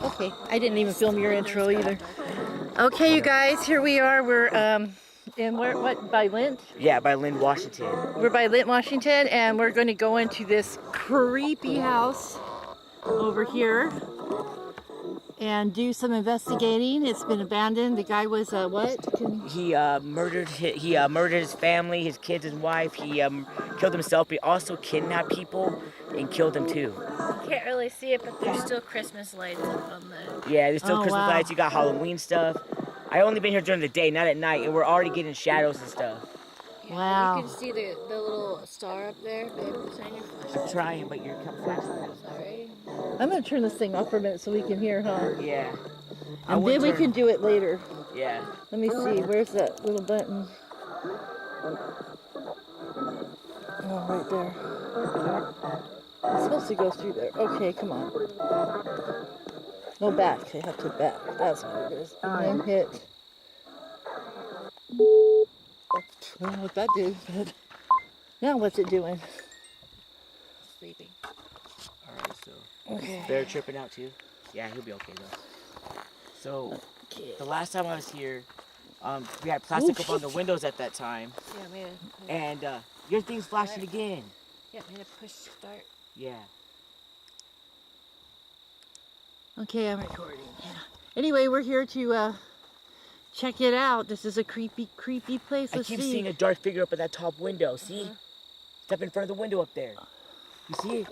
Okay, I didn't even film your intro either. Okay, you guys, here we are. We're in what by Lint? Yeah, by Lynn, Washington. We're by Lint, Washington, and we're going to go into this creepy house over here and do some investigating. It's been abandoned. The guy was what? He murdered his family, his kids, his wife. He killed himself, but he also kidnapped people and killed them too. You can't really see it, but there's still Christmas lights up on the... Yeah, there's still Christmas wow. lights. You got Halloween stuff. I only been here during the day, not at night, and we're already getting shadows and stuff. Yeah, Wow. You can see the little star up there, babe. Shine your flashlight. I'm trying, but you're flashing. Sorry. I'm gonna turn this thing off for a minute so we can hear, huh? Yeah. And then we can do it later. Yeah. Let me see. Where's that little button? Oh, right there. It's supposed to go through there. Okay, come on. No, back. They have to back. That's what it is. And then hit. I don't know what that did, but now what's it doing? Sleeping. Alright, so. Okay. They're tripping out too? Yeah, he'll be okay though. So, the last time I was here, we had plastic up on the windows at that time. Yeah, made a... And your thing's flashing again. Yeah, made a push start. Yeah. Okay, I'm recording. Yeah. Anyway, we're here to check it out. This is a creepy place. I Let's keep see. seeing a dark figure up at that top window. See? Step in front of the window up there. You see it?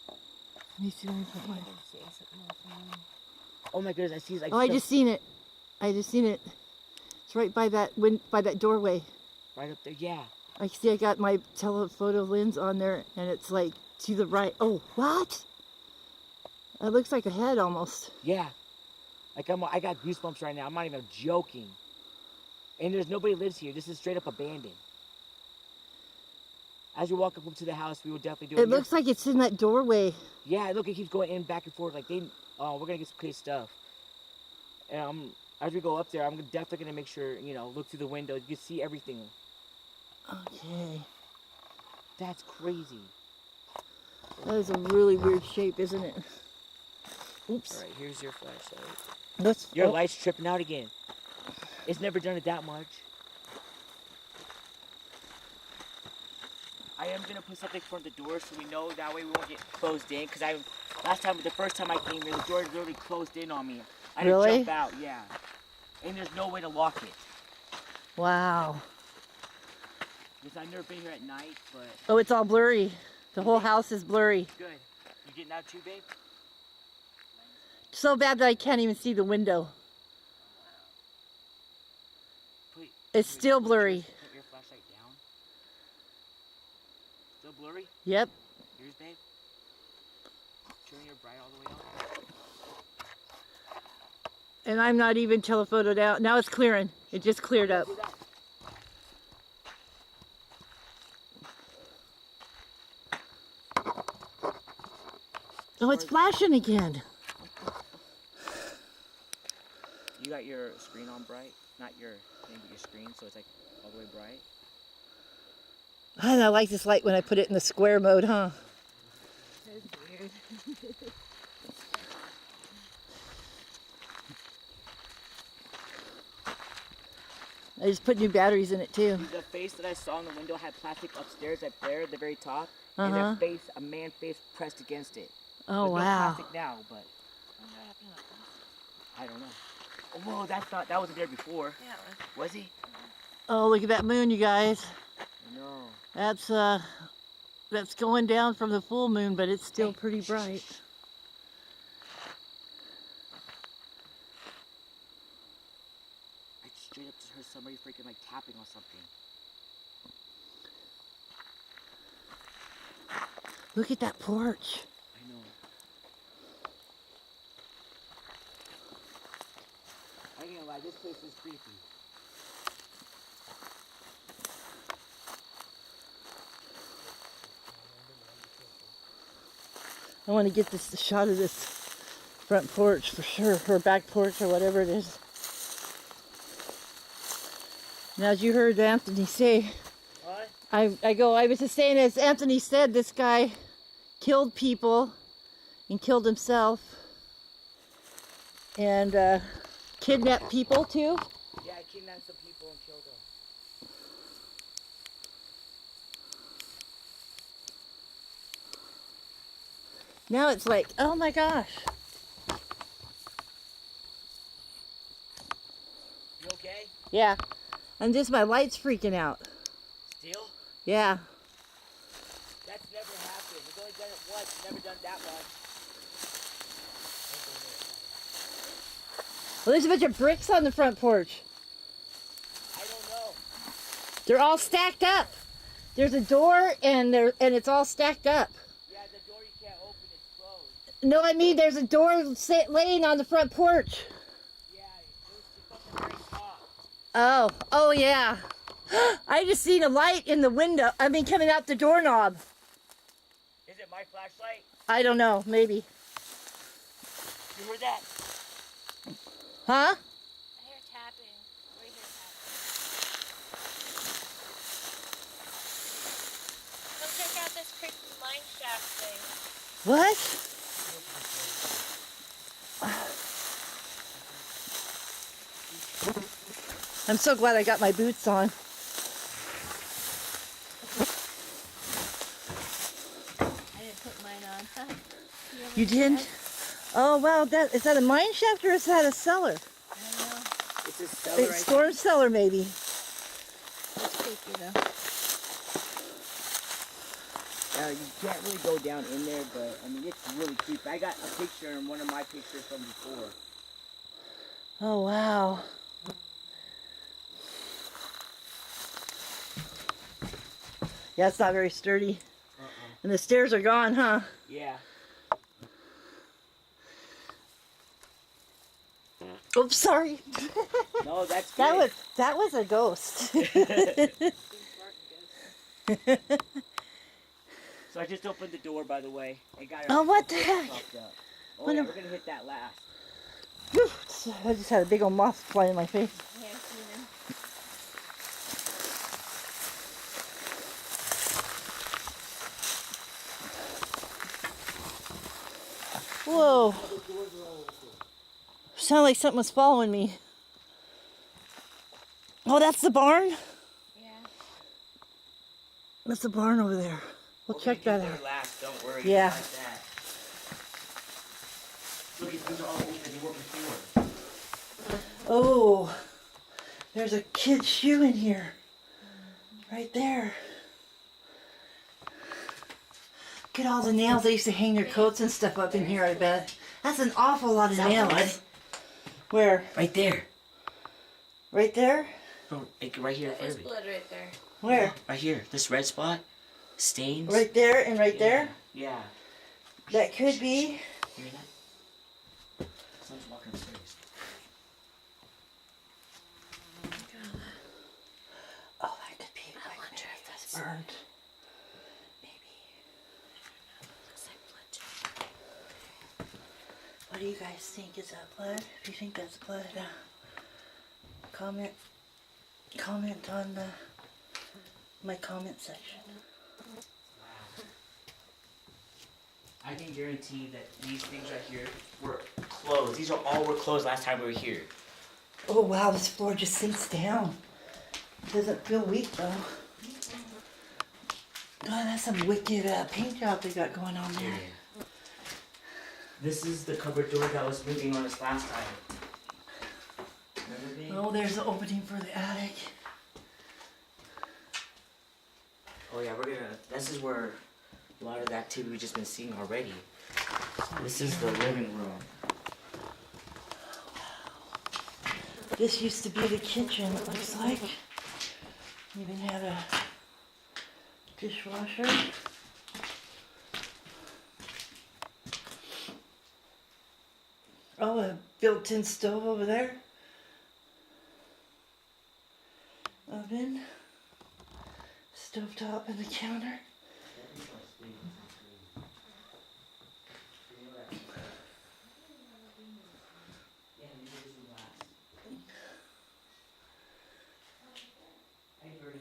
Let me see. Let me put my... Oh my goodness, I see like. Oh, I just seen it. I just seen it. It's right by that doorway. Right up there, yeah. I see. I got my telephoto lens on there, and it's like to the right. Oh, what? It looks like a head almost. Yeah. Like I got goosebumps right now. I'm not even joking. And there's nobody lives here. This is straight up abandoned. As you walk up to the house, we will definitely do it. It looks like it's in that doorway. Yeah, look, it keeps going in back and forth. Like we're gonna get some crazy stuff. And as we go up there, I'm definitely gonna make sure, look through the window. You can see everything. Okay. That's crazy. That is a really weird shape, isn't it? Oops. All right, here's your flashlight. Let's. Your light's tripping out again. It's never done it that much. I am gonna put something for the door so we know that way we won't get closed in. Cause the first time I came here, the door literally closed in on me. I had to jump out, yeah. And there's no way to lock it. Wow. Because I've never been here at night, but. Oh, it's all blurry. The whole house is blurry. Good. You getting out too, babe? So bad that I can't even see the window. It's still blurry. Put your flashlight down. Still blurry? Yep. Yours, babe? Turn your bright all the way on. And I'm not even telephotoed out. Now it's clearing. It just cleared up. Oh, it's flashing again. You got your screen on bright? Not your thing, but your screen, so it's like all the way bright? And I like this light when I put it in the square mode, huh? That's weird. I just put new batteries in it too. The face that I saw in the window had plastic upstairs up there at the very top. And a man face pressed against it. Oh, There's wow. no plastic now, but I don't know. Oh, whoa, that wasn't there before. Yeah, Was he? Oh, look at that moon, you guys. No. That's going down from the full moon, but it's still pretty bright. I straight up just heard somebody freaking like tapping on something. Look at that porch. I know. I ain't gonna lie, this place is creepy. I want to get this shot of this front porch for sure, or back porch, or whatever it is. Now, as you heard Anthony say, What? I was just saying, as Anthony said, this guy killed people and killed himself. and kidnap people too. Yeah, I kidnapped some people and killed them. Now it's like, oh my gosh. You okay? Yeah. And just my light's freaking out. Still? Yeah. That's never happened. It's only done it once. It's never done that much. Well, there's a bunch of bricks on the front porch. I don't know. They're all stacked up. There's a door and it's all stacked up. Yeah, the door you can't open is closed. No, I mean there's a door laying on the front porch. Yeah, it's up the very top. Oh yeah. I just seen a light in the window. I mean, coming out the doorknob. Is it my flashlight? I don't know, maybe. You heard that? Huh? I hear tapping. We hear tapping. Come check out this creepy mine shaft thing. What? I'm so glad I got my boots on. I didn't put mine on. You didn't? Oh wow, is that a mine shaft or is that a cellar? I don't know. It's a cellar. A storm cellar maybe. It's creepy though. You can't really go down in there, but I mean, it's really creepy. I got a picture in one of my pictures from before. Oh wow. Yeah, it's not very sturdy. And the stairs are gone, huh? Yeah. Oops, sorry. No, that's good. That was a ghost. So I just opened the door, by the way. It got Oh, what the heck? popped up. Oh, What yeah, a- we're gonna hit that last. Whew, I just had a big old moth fly in my face. I haven't seen him. Whoa. Sounded like something was following me. Oh, that's the barn? Yeah. That's the barn over there. We'll check that out. Last, don't worry. Yeah. Like that. Look, these are all things that you worked before. Oh, there's a kid's shoe in here. Right there. Look at all the nails. They used to hang their coats and stuff up in here, I bet. That's an awful lot of that nails. blood? Where? Right there. Right there? Oh, right here. There's blood right there. Where? Right here. This red spot. Stains. Right there and right there? Yeah. That could be. Hear that? Someone's walking upstairs. Oh, that could be. I wonder if that's Burned. Maybe. looks like blood. What do you guys think? Is that blood? If you think that's blood, comment on my comment section. I can guarantee that these things right here were closed. These all were closed last time we were here. Oh wow, this floor just sinks down. Doesn't feel weak though. God, that's some wicked paint job they got going on there. This is the cupboard door that was moving on us last time. Remember me? Oh, there's the opening for the attic. Oh yeah, this is where a lot of the activity we've just been seeing already. This is the living room. This used to be the kitchen, it looks like. Even had a dishwasher. Oh, a built-in stove over there. Oven. Stovetop and the counter.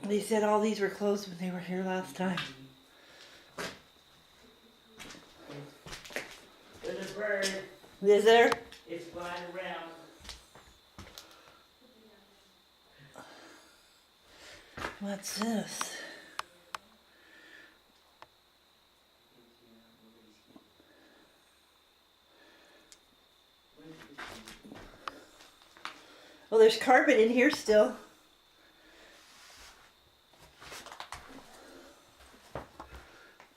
They said all these were closed when they were here last time. There's a bird. Is there? It's flying around. What's this? Well, there's carpet in here still.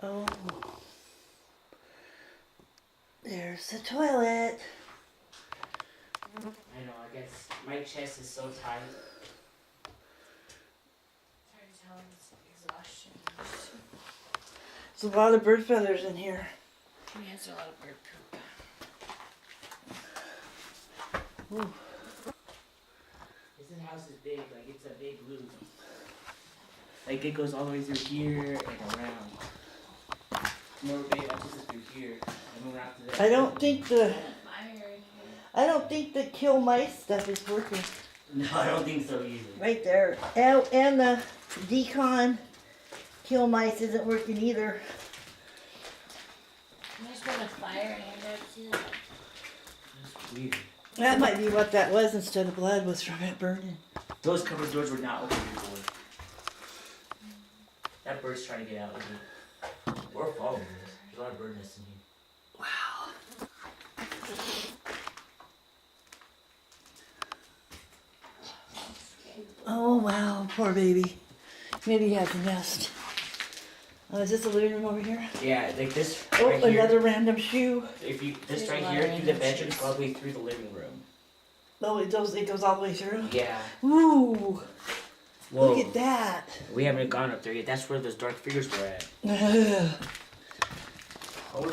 Oh. There's the toilet. I know, I guess my chest is so tight. Trying to tell him it's exhaustion. There's a lot of bird feathers in here. He has a lot of bird poop. Ooh. This house is big, like it's a big loop. Like it goes all the way through here and around. Remember, babe, I took this through here. And then after that. I don't think the My kill mice stuff is working. No, I don't think so either. Right there. And the decon kill mice isn't working either. I just want a fire hand out too. That's weird. That might be what that was instead of blood was from it burning. Those cupboard doors were not open before. That bird's trying to get out of here. We're following this. There's a lot of bird nests in here. Wow. Oh wow, poor baby. Maybe he has a nest. Oh, is this the living room over here? Yeah, like this Oh, right here. another random shoe. If you this There's a right lot here of through the random bedroom shoes. all the way through the living room. Oh, it goes all the way through. Yeah. Ooh, Whoa. look at that. We haven't gone up there yet. That's where those dark figures were at. Ugh. Oh, we're